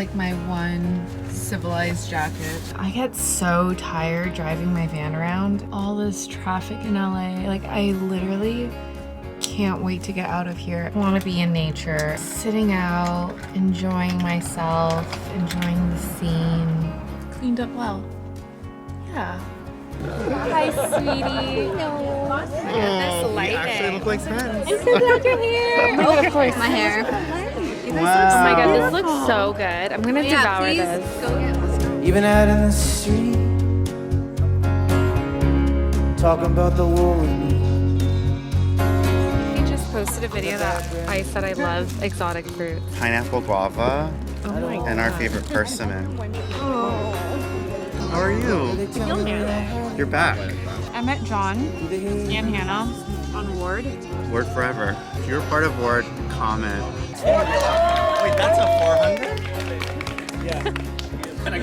like my one civilized jacket. I get so tired driving my van around. All this traffic in LA. Like I literally can't wait to get out of here. I want to be in nature, sitting out, enjoying myself, enjoying the scene. Cleaned up well. Yeah. Hi, sweetie. No. This lighting. You actually look like friends. I'm so glad you're here. Oh, of course, my hair. Wow. Oh my god, this looks so good. I'm gonna devour this. Go get Even out in the street, talking about the war with me. We just posted a video that I said I love exotic fruits. Pineapple guava Oh my god. and our favorite persimmon. How are you? You're back. I met John and Hannah on Ward. Word forever. If you're part of Word, comment. Wait, that's a 400?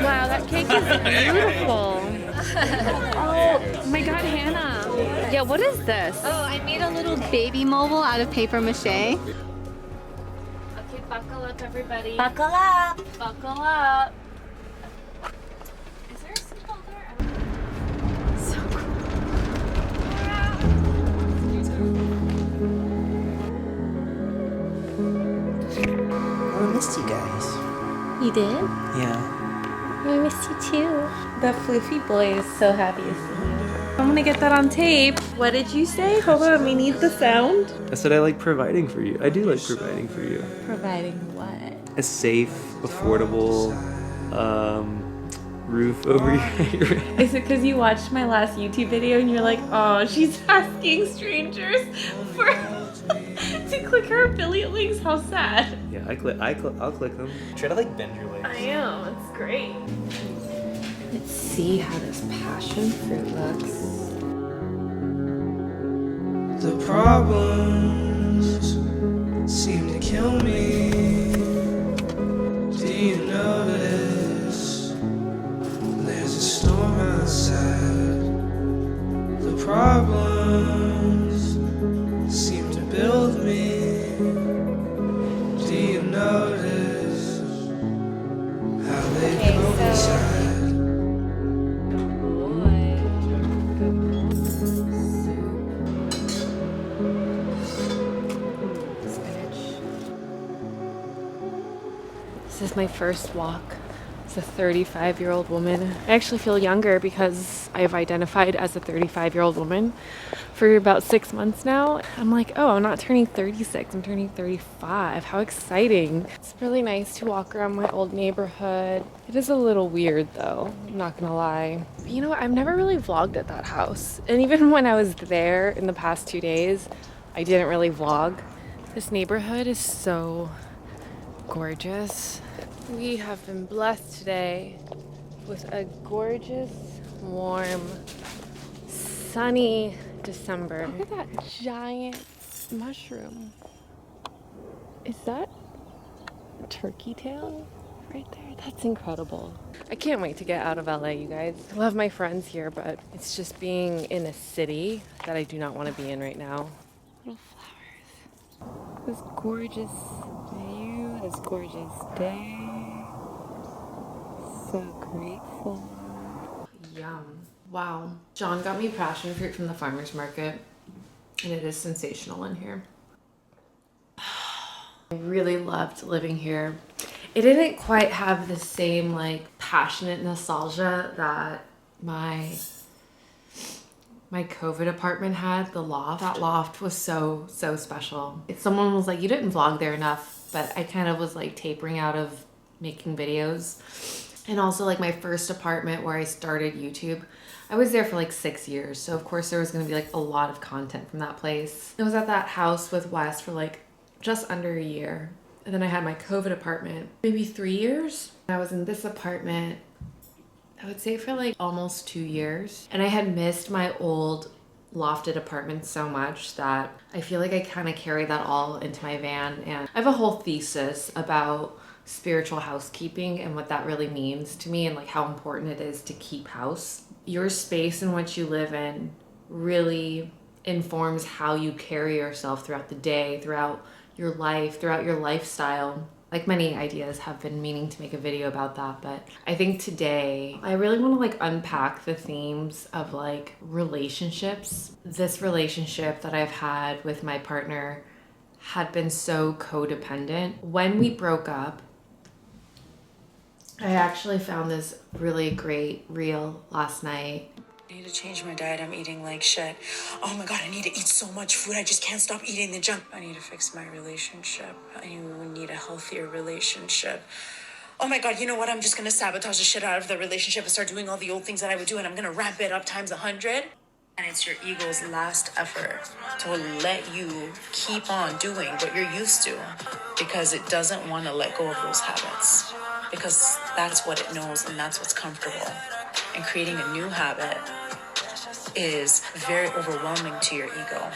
Wow, that cake is beautiful. Oh my god, Hannah. Yeah, what is this? Oh, I made a little baby mobile out of paper mache. Okay, buckle up, everybody. Buckle up. Buckle up. Is there a seat holder? So cool. I missed you guys. You did? Yeah. I missed you too. The floofy boy is so happy to see you. I'm gonna get that on tape. What did you say? Hold on, we need the sound. I said I like providing for you. I do like providing for you. Providing what? A safe, affordable roof over your head. Is it because you watched my last YouTube video and you're like, oh, she's asking strangers for to click her affiliate links? How sad. Yeah, I'll click them. Try to like bend your legs. I am. It's great. Let's see how this passion fruit looks. The problems seem to kill me. Do you notice there's a storm outside? The problems seem to build me. Do you notice how they coincide? This is my first walk as a 35-year-old woman. I actually feel younger because I've identified as a 35-year-old woman for about 6 months now. I'm like, oh, I'm not turning 36, I'm turning 35. How exciting. It's really nice to walk around my old neighborhood. It is a little weird though, I'm not gonna lie. But you know what, I've never really vlogged at that house. And even when I was there in the past 2 days, I didn't really vlog. This neighborhood is so gorgeous. We have been blessed today with a gorgeous, warm, sunny December. Look at that giant mushroom. Is that a turkey tail right there? That's incredible. I can't wait to get out of LA, you guys. I love my friends here, but it's just being in a city that I do not want to be in right now. Little flowers. This gorgeous view, this gorgeous day. So grateful. Yum. Wow. John got me passion fruit from the farmer's market, and it is sensational in here. I really loved living here. It didn't quite have the same like passionate nostalgia that my COVID apartment had, the loft. That loft was so special. Someone was like, you didn't vlog there enough, but I kind of was like tapering out of making videos. And also like my first apartment where I started YouTube, I was there for like 6 years. So of course there was gonna be like a lot of content from that place. I was at that house with Wes for like just under a year. And then I had my COVID apartment, maybe 3 years. I was in this apartment, I would say for like almost 2 years. And I had missed my old lofted apartment so much that I feel like I kind of carry that all into my van. And I have a whole thesis about spiritual housekeeping and what that really means to me and like how important it is to keep house. Your space in which you live in really informs how you carry yourself throughout the day, throughout your life, throughout your lifestyle. Like many ideas have been meaning to make a video about that, but I think today I really want to like unpack the themes of like relationships. This relationship that I've had with my partner had been so codependent. When we broke up, I actually found this really great reel last night. I need to change my diet. I'm eating like shit. Oh my God, I need to eat so much food. I just can't stop eating the junk. I need to fix my relationship. I need a healthier relationship. Oh my God, you know what? I'm just gonna sabotage the shit out of the relationship and start doing all the old things that I would do, and I'm gonna ramp it up times 100. And it's your ego's last effort to let you keep on doing what you're used to because it doesn't want to let go of those habits because that's what it knows and that's what's comfortable. And creating a new habit is very overwhelming to your ego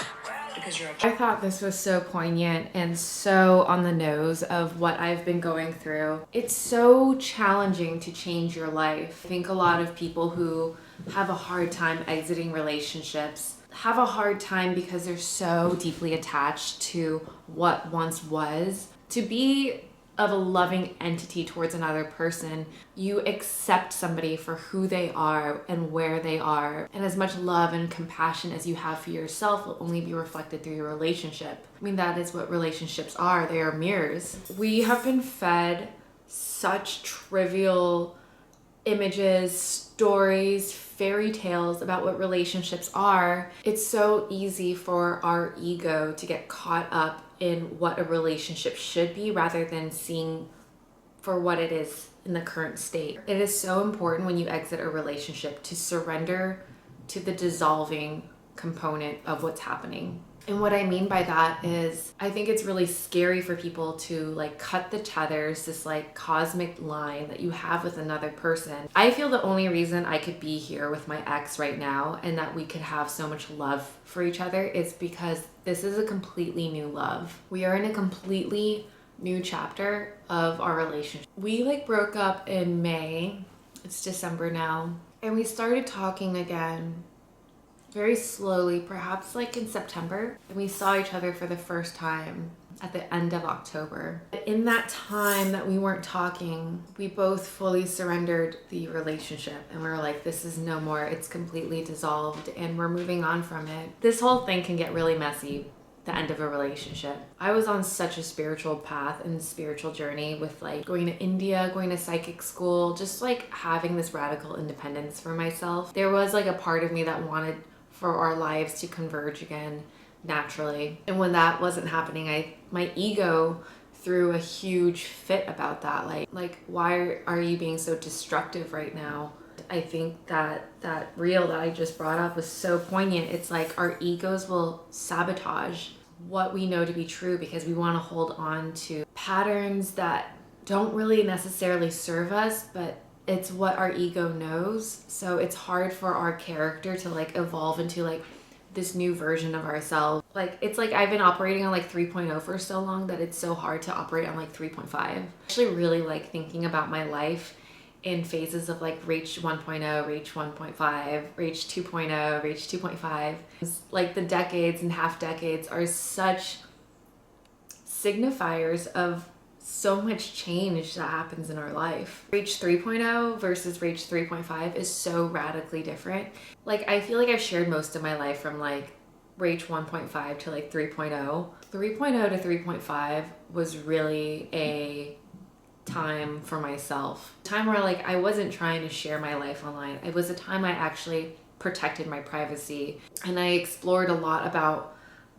because I thought this was so poignant and so on the nose of what I've been going through. It's so challenging to change your life. I think a lot of people who have a hard time exiting relationships have a hard time because they're so deeply attached to what once was. To be of a loving entity towards another person, you accept somebody for who they are and where they are, and as much love and compassion as you have for yourself will only be reflected through your relationship. I mean, that is what relationships are. They are mirrors. We have been fed such trivial images, stories, fairy tales about what relationships are. It's so easy for our ego to get caught up in what a relationship should be rather than seeing for what it is in the current state. It is so important when you exit a relationship to surrender to the dissolving component of what's happening. And what I mean by that is I think it's really scary for people to like cut the tethers, this like cosmic line that you have with another person. I feel the only reason I could be here with my ex right now and that we could have so much love for each other is because this is a completely new love. We are in a completely new chapter of our relationship. We like broke up in May. It's December now. And we started talking again very slowly, perhaps like in September. And we saw each other for the first time at the end of October. In that time that we weren't talking, we both fully surrendered the relationship and we were like, this is no more, it's completely dissolved and we're moving on from it. This whole thing can get really messy, the end of a relationship. I was on such a spiritual path and spiritual journey with like going to India, going to psychic school, just like having this radical independence for myself. There was like a part of me that wanted for our lives to converge again naturally. And when that wasn't happening, my ego threw a huge fit about that. Like why are you being so destructive right now? I think that reel that I just brought up was so poignant. It's like our egos will sabotage what we know to be true because we want to hold on to patterns that don't really necessarily serve us, but it's what our ego knows. So it's hard for our character to like evolve into like this new version of ourselves. Like it's like I've been operating on like 3.0 for so long that it's so hard to operate on like 3.5. I actually really like thinking about my life in phases of like reach 1.0, reach 1.5, reach 2.0, reach 2.5. Like the decades and half decades are such signifiers of so much change that happens in our life. Reach 3.0 versus reach 3.5 is so radically different. Like I feel like I've shared most of my life from like reach 1.5 to like 3.0. 3.0 to 3.5 was really a time for myself. Time where like I wasn't trying to share my life online. It was a time I actually protected my privacy and I explored a lot about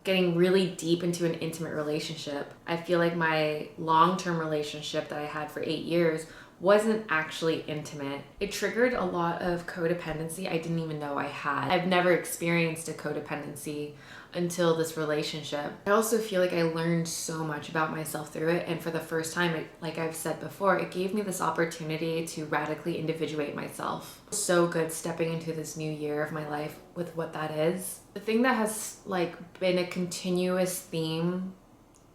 getting really deep into an intimate relationship. I feel like my long-term relationship that I had for 8 years wasn't actually intimate. It triggered a lot of codependency I didn't even know I had. I've never experienced a codependency until this relationship. I also feel like I learned so much about myself through it, and for the first time, like I've said before, it gave me this opportunity to radically individuate myself. So good stepping into this new year of my life with what that is. The thing that has like been a continuous theme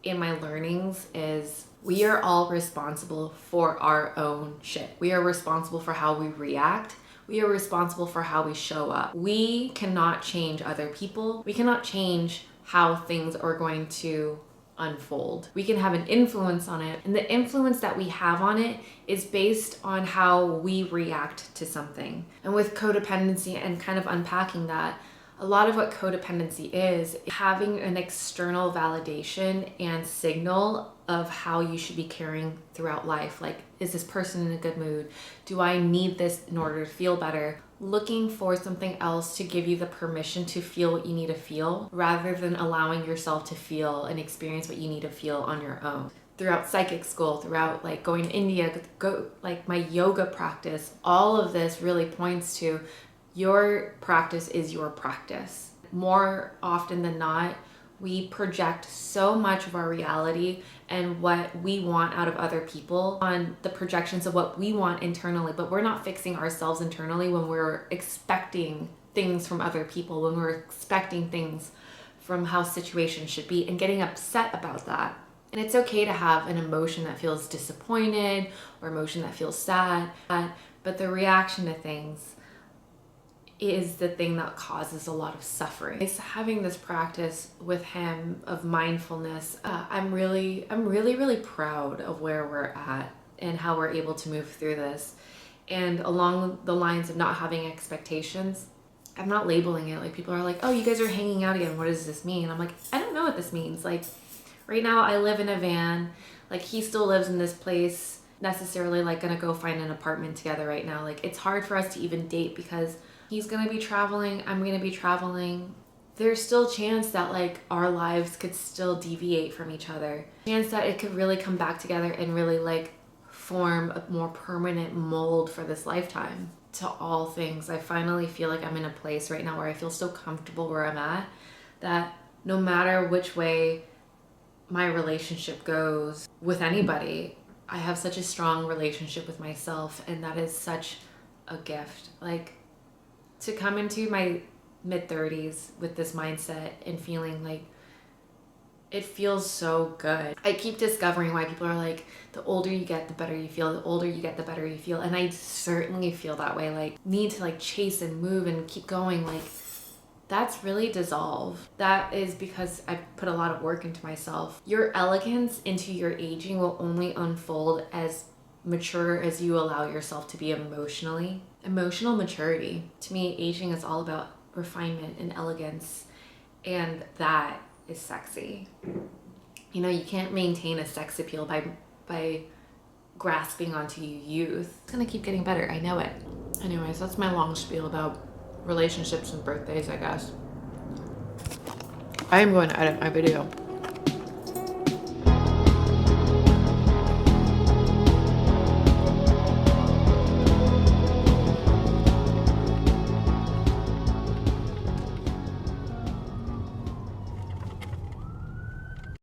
in my learnings is we are all responsible for our own shit. We are responsible for how we react. We are responsible for how we show up. We cannot change other people. We cannot change how things are going to unfold. We can have an influence on it, and the influence that we have on it is based on how we react to something. And with codependency and kind of unpacking that, a lot of what codependency is having an external validation and signal of how you should be carrying throughout life. Like, is this person in a good mood? Do I need this in order to feel better? Looking for something else to give you the permission to feel what you need to feel, rather than allowing yourself to feel and experience what you need to feel on your own. Throughout psychic school, throughout like going to India, like my yoga practice, all of this really points to your practice is your practice. More often than not, we project so much of our reality and what we want out of other people on the projections of what we want internally, but we're not fixing ourselves internally when we're expecting things from other people, when we're expecting things from how situations should be and getting upset about that. And it's okay to have an emotion that feels disappointed or emotion that feels sad, but the reaction to things is the thing that causes a lot of suffering. It's having this practice with him of mindfulness. I'm really proud of where we're at and how we're able to move through this. And along the lines of not having expectations, I'm not labeling it. Like, people are like, oh, you guys are hanging out again. What does this mean? I'm like, I don't know what this means. Like, right now I live in a van. Like, he still lives in this place, necessarily like gonna go find an apartment together right now. Like, it's hard for us to even date because he's gonna be traveling, I'm gonna be traveling. There's still a chance that like our lives could still deviate from each other. Chance that it could really come back together and really like form a more permanent mold for this lifetime. To all things, I finally feel like I'm in a place right now where I feel so comfortable where I'm at, that no matter which way my relationship goes with anybody, I have such a strong relationship with myself, and that is such a gift. Like, to come into my mid-30s with this mindset and feeling like it feels so good. I keep discovering why people are like, the older you get, the better you feel. The older you get, the better you feel. And I certainly feel that way. Like, need to like chase and move and keep going. Like, that's really dissolved. That is because I put a lot of work into myself. Your elegance into your aging will only unfold as mature as you allow yourself to be emotionally. Emotional maturity. To me, aging is all about refinement and elegance, and that is sexy. You know, you can't maintain a sex appeal by grasping onto youth. It's gonna keep getting better, I know it. Anyways, that's my long spiel about relationships and birthdays, I guess. I am going to edit my video.